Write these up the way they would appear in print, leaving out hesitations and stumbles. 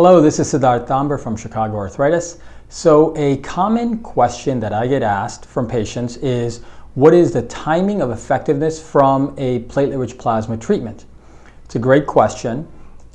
Hello, this is Tambar from Chicago Arthritis. So a common question that I get asked from patients is, what is the timing of effectiveness from a platelet-rich plasma treatment? It's a great question,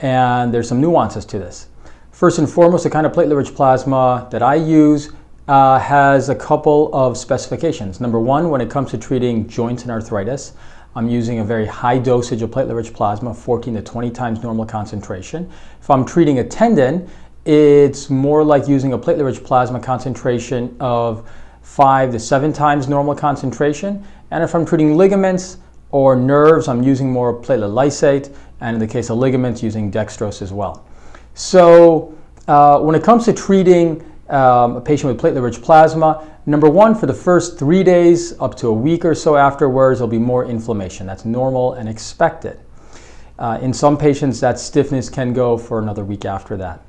and there's some nuances to this. First and foremost, the kind of platelet-rich plasma that I use has a couple of specifications. Number one, when it comes to treating joints and arthritis, I'm using a very high dosage of platelet-rich plasma, 14 to 20 times normal concentration. If I'm treating a tendon, it's more like using a platelet-rich plasma concentration of 5 to 7 times normal concentration. And if I'm treating ligaments or nerves, I'm using more platelet lysate, and in the case of ligaments, using dextrose as well. So when it comes to treating a patient with platelet-rich plasma, number one, for the first 3 days up to a week or so afterwards, there'll be more inflammation. That's normal and expected. In some patients, that stiffness can go for another week after that.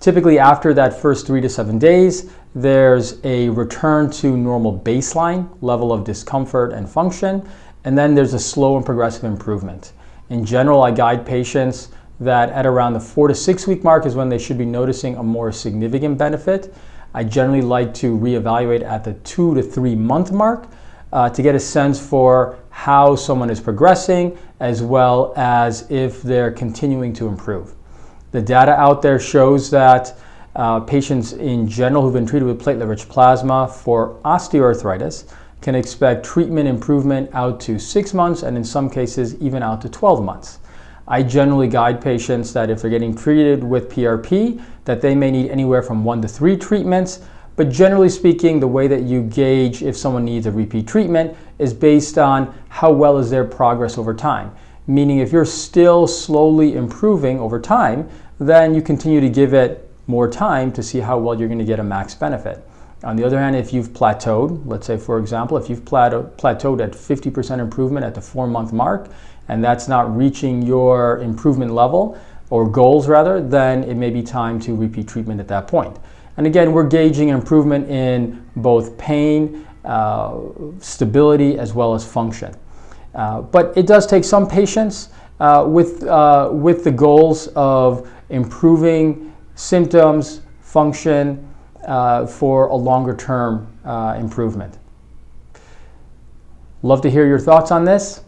Typically, after that first 3 to 7 days, there's a return to normal baseline level of discomfort and function, and then there's a slow and progressive improvement. In general, I guide patients that at around the 4 to 6 week mark is when they should be noticing a more significant benefit. I generally like to reevaluate at the 2 to 3 month mark to get a sense for how someone is progressing, as well as if they're continuing to improve. The data out there shows that patients in general who've been treated with platelet-rich plasma for osteoarthritis can expect treatment improvement out to 6 months, and in some cases even out to 12 months. I generally guide patients that if they're getting treated with PRP, that they may need anywhere from 1 to 3 treatments, but generally speaking, the way that you gauge if someone needs a repeat treatment is based on how well is their progress over time. Meaning if you're still slowly improving over time, then you continue to give it more time to see how well you're going to get a max benefit. On the other hand, if you've plateaued, let's say for example, if you've plateaued at 50% improvement at the 4-month mark, and that's not reaching your improvement level, or goals rather, then it may be time to repeat treatment at that point. And again, we're gauging improvement in both pain, stability, as well as function. But it does take some patience with the goals of improving symptoms, function, for a longer term improvement. Love to hear your thoughts on this.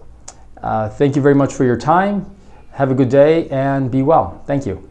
Thank you very much for your time. Have a good day and be well. Thank you.